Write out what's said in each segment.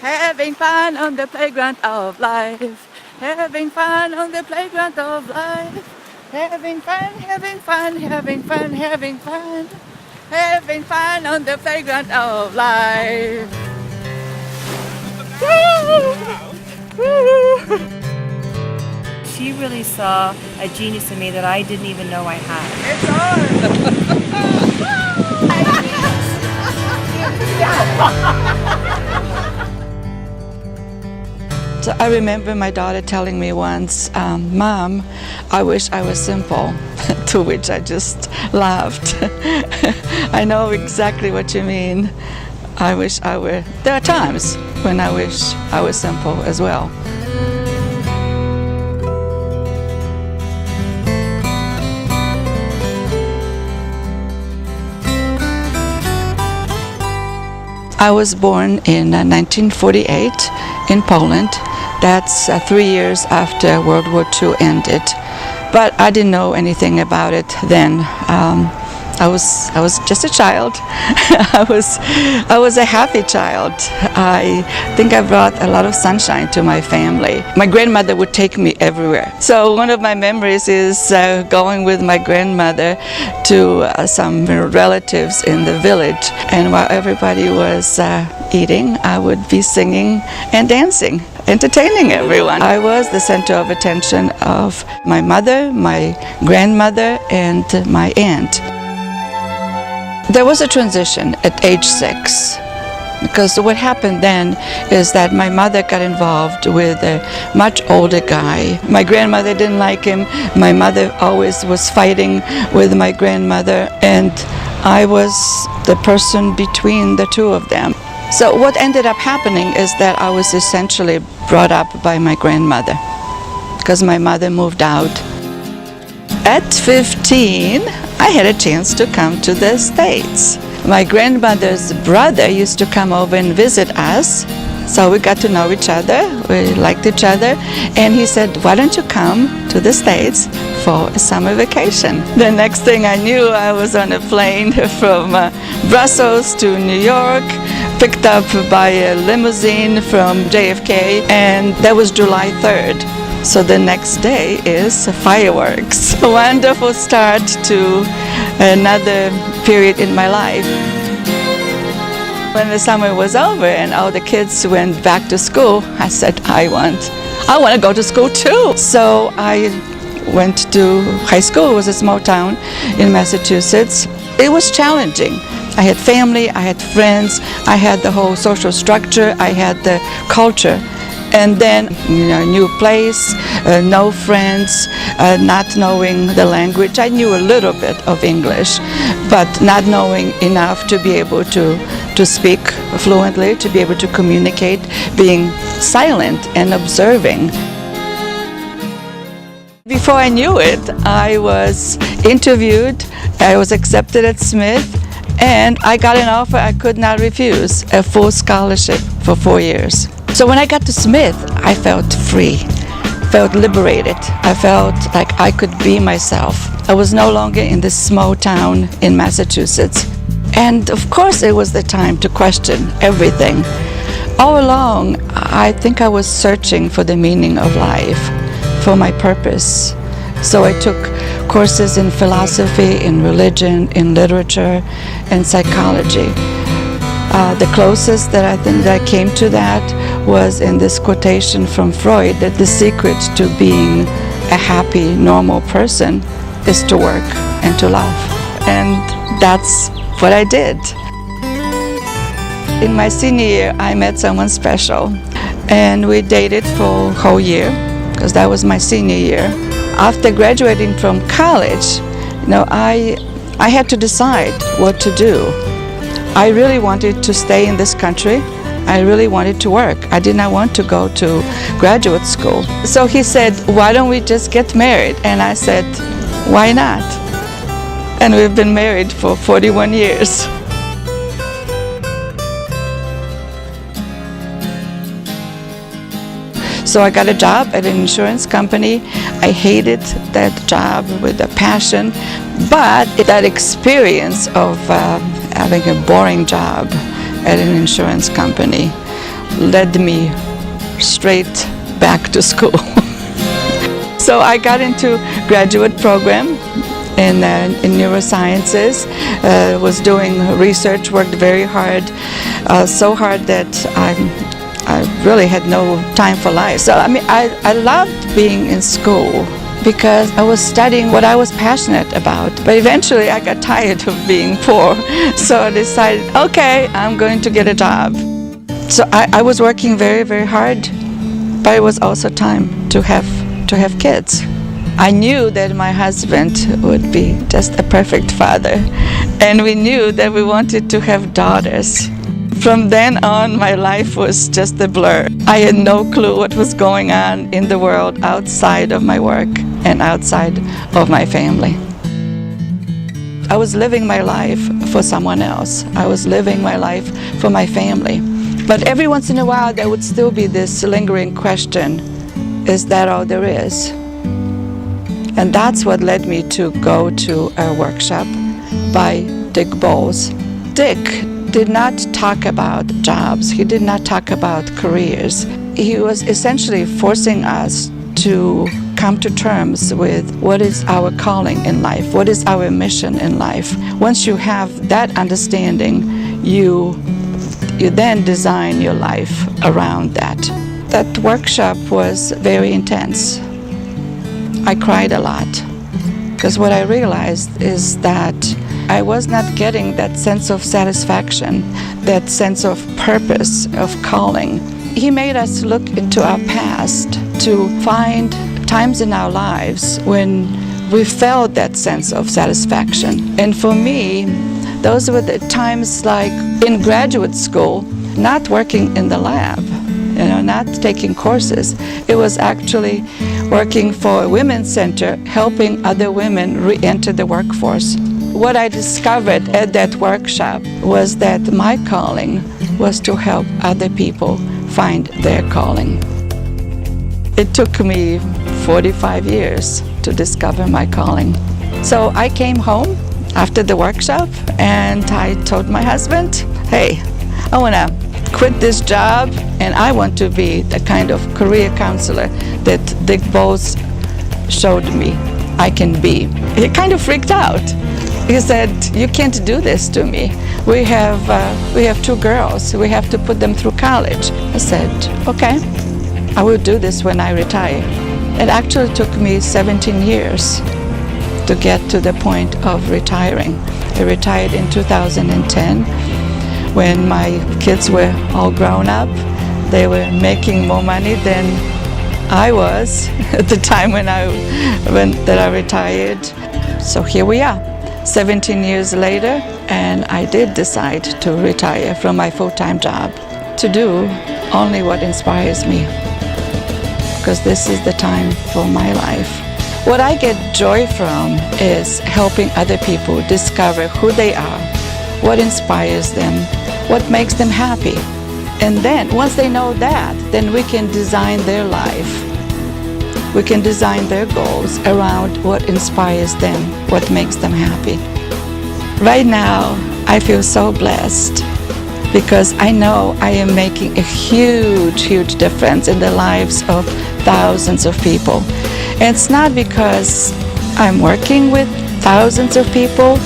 Having fun on the playground of life. Having fun on the playground of life. Having fun, having fun, having fun, having fun. Having fun on the playground of life. She really saw a genius in me that I didn't even know I had. It's on. So I remember my daughter telling me once, Mom, I wish I was simple, to which I just laughed. I know exactly what you mean. I wish I were, there are times when I wish I was simple as well. I was born in 1948 in Poland. That's 3 years after World War II ended. But I didn't know anything about it then. I was just a child. I was a happy child. I think I brought a lot of sunshine to my family. My grandmother would take me everywhere. So one of my memories is going with my grandmother to some relatives in the village. And while everybody was eating, I would be singing and dancing, entertaining everyone. I was the center of attention of my mother, my grandmother, and my aunt. There was a transition at age 6, because what happened then is that my mother got involved with a much older guy. My grandmother didn't like him. My mother always was fighting with my grandmother, and I was the person between the two of them. So what ended up happening is that I was essentially brought up by my grandmother, because my mother moved out. At 15, I had a chance to come to the States. My grandmother's brother used to come over and visit us, so we got to know each other, we liked each other, and he said, why don't you come to the States for a summer vacation? The next thing I knew, I was on a plane from Brussels to New York, picked up by a limousine from JFK, and that was July 3rd. So the next day is fireworks. A wonderful start to another period in my life. When the summer was over and all the kids went back to school, I said, I want to go to school too. So I went to high school. It was a small town in Massachusetts. It was challenging. I had family, I had friends, I had the whole social structure, I had the culture. And then, new place, no friends, not knowing the language. I knew a little bit of English, but not knowing enough to be able to speak fluently, to be able to communicate, being silent and observing. Before I knew it, I was interviewed, I was accepted at Smith, and I got an offer I could not refuse, a full scholarship for 4 years. So when I got to Smith, I felt free, felt liberated. I felt like I could be myself. I was no longer in this small town in Massachusetts. And of course it was the time to question everything. All along, I think I was searching for the meaning of life, for my purpose. So I took courses in philosophy, in religion, in literature, and psychology. The closest that I think that I came to that was in this quotation from Freud, that the secret to being a happy, normal person is to work and to love. And that's what I did. In my senior year, I met someone special, and we dated for a whole year, because that was my senior year. After graduating from college, I had to decide what to do. I really wanted to stay in this country. I really wanted to work. I did not want to go to graduate school. So he said, why don't we just get married? And I said, why not? And we've been married for 41 years. So I got a job at an insurance company. I hated that job with a passion, but that experience of having a boring job at an insurance company led me straight back to school. So I got into graduate program in neurosciences, was doing research, worked very hard, so hard that I really had no time for life. So I loved being in school because I was studying what I was passionate about. But eventually I got tired of being poor, so I decided, okay, I'm going to get a job. So I was working very, very hard, but it was also time to have kids. I knew that my husband would be just a perfect father, and we knew that we wanted to have daughters. From then on, my life was just a blur. I had no clue what was going on in the world outside of my work and outside of my family. I was living my life for someone else. I was living my life for my family. But every once in a while, there would still be this lingering question, is that all there is? And that's what led me to go to a workshop by Dick Bowles. Dick did not talk about jobs. He did not talk about careers. He was essentially forcing us to come to terms with what is our calling in life, what is our mission in life. Once you have that understanding, you then design your life around that. That workshop was very intense. I cried a lot because what I realized is that I was not getting that sense of satisfaction, that sense of purpose, of calling. He made us look into our past to find times in our lives when we felt that sense of satisfaction. And for me, those were the times like in graduate school, not working in the lab, not taking courses. It was actually working for a women's center, helping other women re-enter the workforce. What I discovered at that workshop was that my calling was to help other people find their calling. It took me 45 years to discover my calling. So I came home after the workshop and I told my husband, hey, I want to quit this job and I want to be the kind of career counselor that Dick Bowles showed me I can be. He kind of freaked out. He said, you can't do this to me. We have 2 girls. We have to put them through college. I said, okay, I will do this when I retire. It actually took me 17 years to get to the point of retiring. I retired in 2010 when my kids were all grown up. They were making more money than I was at the time when I retired. So here we are, 17 years later, and I did decide to retire from my full-time job to do only what inspires me, because this is the time for my life. What I get joy from is helping other people discover who they are, what inspires them, what makes them happy. And then, once they know that, then we can design their life. We can design their goals around what inspires them, what makes them happy. Right now, I feel so blessed because I know I am making a huge, huge difference in the lives of thousands of people. And it's not because I'm working with thousands of people.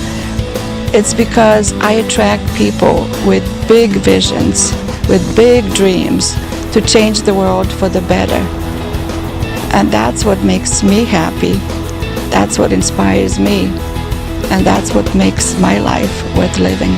It's because I attract people with big visions, with big dreams to change the world for the better. And that's what makes me happy. That's what inspires me. And that's what makes my life worth living.